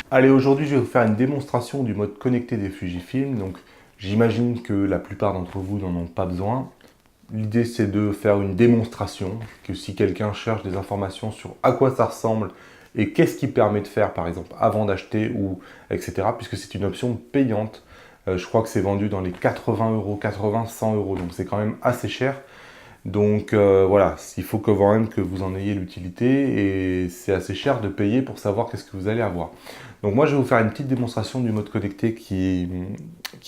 Allez, aujourd'hui, je vais vous faire une démonstration du mode connecté des Fujifilm. Donc, j'imagine que la plupart d'entre vous n'en ont pas besoin. L'idée, c'est de faire une démonstration, que si quelqu'un cherche des informations sur à quoi ça ressemble et qu'est-ce qui permet de faire, par exemple, avant d'acheter ou etc., puisque c'est une option payante. Je crois que c'est vendu dans les 80 euros, 80, 100 euros, donc c'est quand même assez cher. Donc voilà, il faut quand même que vous en ayez l'utilité et c'est assez cher de payer pour savoir qu'est-ce que vous allez avoir. Donc moi je vais vous faire une petite démonstration du mode connecté qui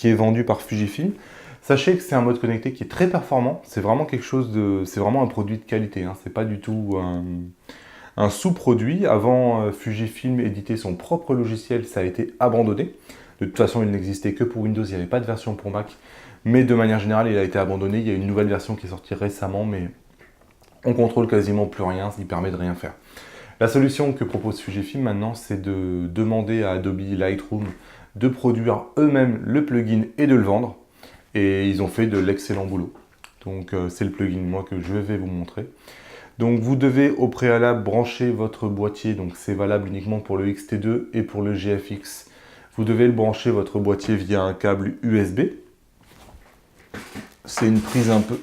est vendu par Fujifilm. Sachez que c'est un mode connecté qui est très performant, c'est vraiment quelque chose de, c'est vraiment un produit de qualité, hein. C'est pas du tout un sous-produit. Avant Fujifilm éditait son propre logiciel, ça a été abandonné. De toute façon il n'existait que pour Windows, il n'y avait pas de version pour Mac. Mais de manière générale, il a été abandonné. Il y a une nouvelle version qui est sortie récemment, mais on contrôle quasiment plus rien, il permet de rien faire. La solution que propose Fujifilm maintenant, c'est de demander à Adobe Lightroom de produire eux-mêmes le plugin et de le vendre. Et ils ont fait de l'excellent boulot. Donc c'est le plugin moi que je vais vous montrer. Donc vous devez au préalable brancher votre boîtier, donc c'est valable uniquement pour le X-T2 et pour le GFX. Vous devez le brancher votre boîtier via un câble USB. C'est une prise un peu...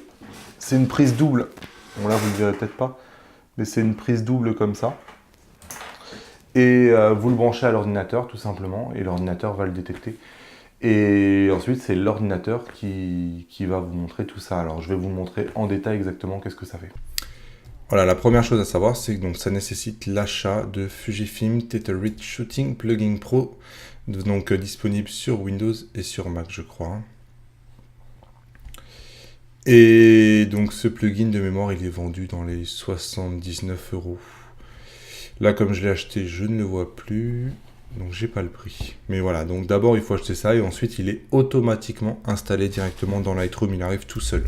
C'est une prise double. Bon là vous ne le verrez peut-être pas, mais c'est une prise double comme ça. Et vous le branchez à l'ordinateur tout simplement, et l'ordinateur va le détecter. Et ensuite c'est l'ordinateur qui va vous montrer tout ça. Alors je vais vous montrer en détail exactement qu'est-ce que ça fait. Voilà, la première chose à savoir, c'est que donc, ça nécessite l'achat de Fujifilm Tethered Shooting Plugin Pro, donc disponible sur Windows et sur Mac je crois. Et donc ce plugin de mémoire, il est vendu dans les 79 euros. Là, comme je l'ai acheté, je ne le vois plus. Donc j'ai pas le prix. Mais voilà, donc d'abord il faut acheter ça et ensuite il est automatiquement installé directement dans Lightroom. Il arrive tout seul.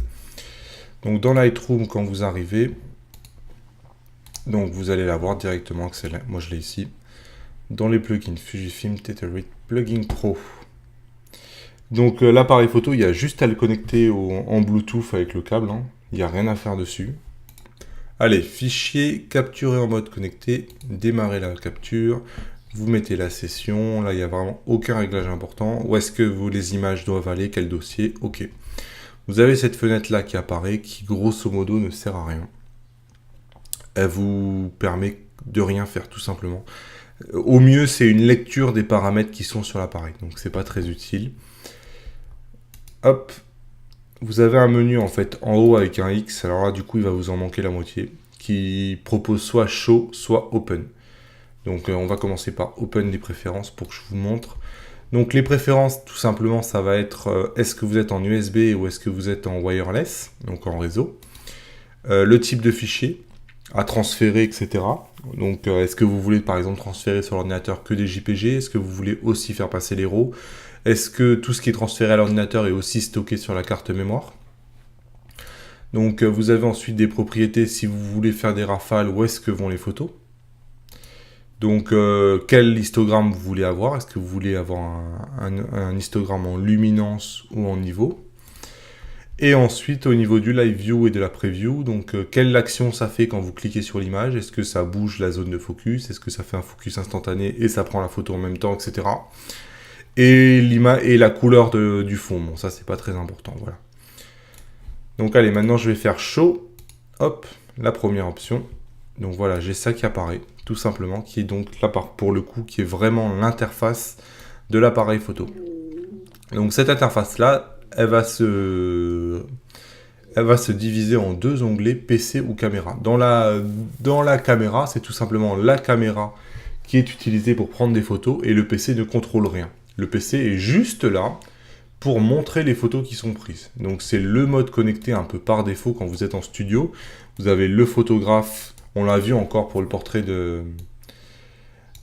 Donc dans Lightroom, quand vous arrivez, donc vous allez l'avoir directement. Moi je l'ai ici. Dans les plugins Fujifilm Tethered Plugin Pro. Donc l'appareil photo, il y a juste à le connecter en Bluetooth avec le câble, hein. Il n'y a rien à faire dessus. Allez, fichier, capturer en mode connecté, démarrer la capture, vous mettez la session, là il n'y a vraiment aucun réglage important. Où est-ce que les images doivent aller, quel dossier, ok. Vous avez cette fenêtre là qui apparaît, qui grosso modo ne sert à rien. Elle vous permet de rien faire tout simplement. Au mieux c'est une lecture des paramètres qui sont sur l'appareil, donc c'est pas très utile. Hop, vous avez un menu en fait en haut avec un X, alors là du coup il va vous en manquer la moitié, qui propose soit Show, soit Open. Donc on va commencer par Open les préférences pour que je vous montre. Donc les préférences tout simplement ça va être est-ce que vous êtes en USB ou est-ce que vous êtes en wireless, donc en réseau. Le type de fichier à transférer, etc. Donc est-ce que vous voulez par exemple transférer sur l'ordinateur que des JPG, est-ce que vous voulez aussi faire passer les RAW? Est-ce que tout ce qui est transféré à l'ordinateur est aussi stocké sur la carte mémoire? Donc vous avez ensuite des propriétés si vous voulez faire des rafales, où est-ce que vont les photos? Donc quel histogramme vous voulez avoir? Est-ce que vous voulez avoir un histogramme en luminance ou en niveau? Et ensuite au niveau du live view et de la preview, donc quelle action ça fait quand vous cliquez sur l'image? Est-ce que ça bouge la zone de focus? Est-ce que ça fait un focus instantané et ça prend la photo en même temps, etc. Et la couleur du fond. Bon, ça, c'est pas très important, voilà. Donc, allez, maintenant, je vais faire Show. Hop, la première option. Donc, voilà, j'ai ça qui apparaît, tout simplement, qui est donc là, pour le coup, qui est vraiment l'interface de l'appareil photo. Donc, cette interface-là, elle va se diviser en deux onglets, PC ou caméra. Dans la caméra, c'est tout simplement la caméra qui est utilisée pour prendre des photos et le PC ne contrôle rien. Le PC est juste là pour montrer les photos qui sont prises. Donc c'est le mode connecté un peu par défaut quand vous êtes en studio. Vous avez le photographe, on l'a vu encore pour le portrait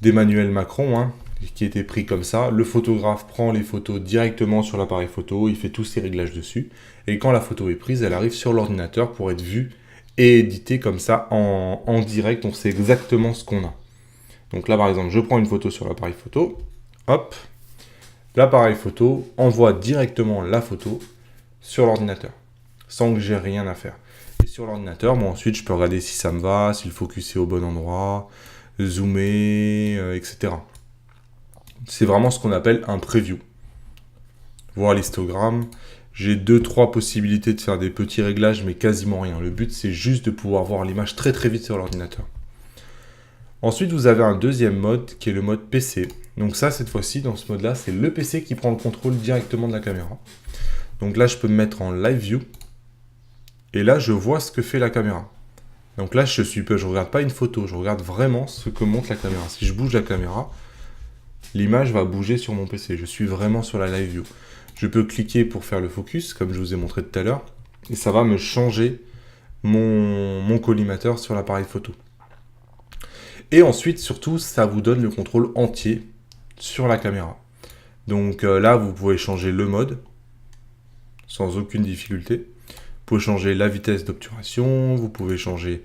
d'Emmanuel Macron, hein, qui était pris comme ça. Le photographe prend les photos directement sur l'appareil photo, il fait tous ses réglages dessus. Et quand la photo est prise, elle arrive sur l'ordinateur pour être vue et éditée comme ça en direct. On sait exactement ce qu'on a. Donc là par exemple, je prends une photo sur l'appareil photo, hop, l'appareil photo envoie directement la photo sur l'ordinateur, sans que j'ai rien à faire. Et sur l'ordinateur, moi ensuite je peux regarder si ça me va, si le focus est au bon endroit, zoomer, etc. c'est vraiment ce qu'on appelle un preview. Voir l'histogramme. J'ai 2-3 possibilités de faire des petits réglages, mais quasiment rien. Le but, c'est juste de pouvoir voir l'image très très vite sur l'ordinateur. Ensuite, vous avez un deuxième mode qui est le mode PC. Donc ça, cette fois-ci, dans ce mode-là, c'est le PC qui prend le contrôle directement de la caméra. Donc là, je peux me mettre en live view. Et là, je vois ce que fait la caméra. Donc là, je ne regarde pas une photo, je regarde vraiment ce que montre la caméra. Si je bouge la caméra, l'image va bouger sur mon PC. Je suis vraiment sur la live view. Je peux cliquer pour faire le focus, comme je vous ai montré tout à l'heure. Et ça va me changer mon collimateur sur l'appareil photo. Et ensuite, surtout, ça vous donne le contrôle entier sur la caméra. Donc là, vous pouvez changer le mode sans aucune difficulté. Vous pouvez changer la vitesse d'obturation, vous pouvez changer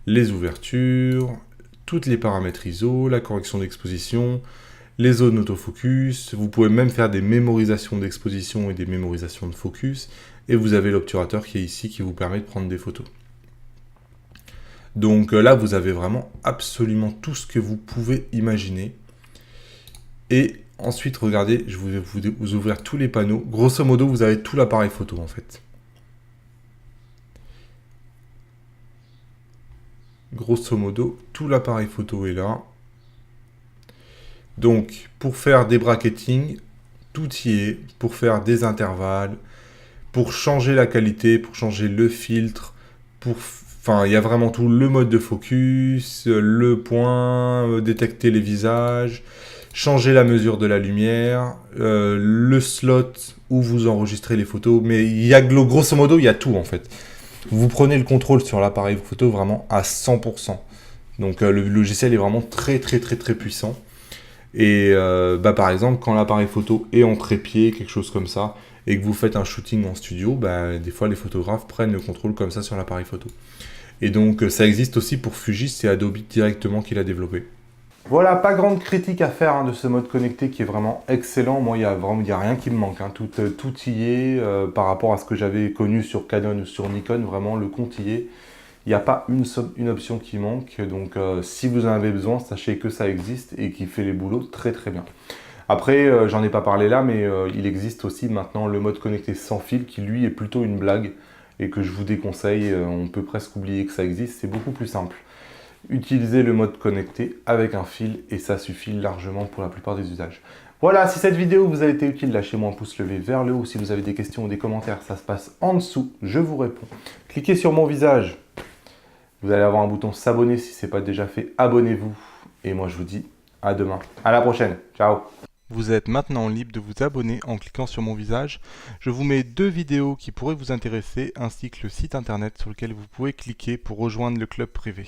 les ouvertures, toutes les paramètres ISO, la correction d'exposition, les zones autofocus. Vous pouvez même faire des mémorisations d'exposition et des mémorisations de focus. Et vous avez l'obturateur qui est ici qui vous permet de prendre des photos. Donc là, vous avez vraiment absolument tout ce que vous pouvez imaginer. Et ensuite, regardez, je vais vous ouvrir tous les panneaux. Grosso modo, vous avez tout l'appareil photo en fait. Grosso modo, tout l'appareil photo est là. Donc, pour faire des bracketing, tout y est. Pour faire des intervalles, pour changer la qualité, pour changer le filtre, Enfin, il y a vraiment tout, le mode de focus, le point, détecter les visages, changer la mesure de la lumière, le slot où vous enregistrez les photos, mais il y a grosso modo, il y a tout en fait. Vous prenez le contrôle sur l'appareil photo vraiment à 100%. Donc le logiciel est vraiment très puissant. Et par exemple, quand l'appareil photo est en trépied, quelque chose comme ça, et que vous faites un shooting en studio, des fois les photographes prennent le contrôle comme ça sur l'appareil photo. Et donc ça existe aussi pour Fuji, c'est Adobe directement qui l'a développé. Voilà, pas grande critique à faire de ce mode connecté qui est vraiment excellent. Moi, il n'y a rien qui me manque. Tout y est par rapport à ce que j'avais connu sur Canon ou sur Nikon. Vraiment, le compte y est. Il n'y a pas une option qui manque. Donc, si vous en avez besoin, sachez que ça existe et qu'il fait les boulots très bien. Après, j'en ai pas parlé là, mais il existe aussi maintenant le mode connecté sans fil qui, lui, est plutôt une blague et que je vous déconseille. On peut presque oublier que ça existe. C'est beaucoup plus simple. Utilisez le mode connecté avec un fil et ça suffit largement pour la plupart des usages. Voilà, si cette vidéo vous a été utile, lâchez-moi un pouce levé vers le haut. Si vous avez des questions ou des commentaires, ça se passe en dessous, je vous réponds. Cliquez sur mon visage, vous allez avoir un bouton s'abonner si ce n'est pas déjà fait, abonnez-vous. Et moi je vous dis à demain, à la prochaine, ciao. Vous êtes maintenant libre de vous abonner en cliquant sur mon visage. Je vous mets 2 vidéos qui pourraient vous intéresser ainsi que le site internet sur lequel vous pouvez cliquer pour rejoindre le club privé.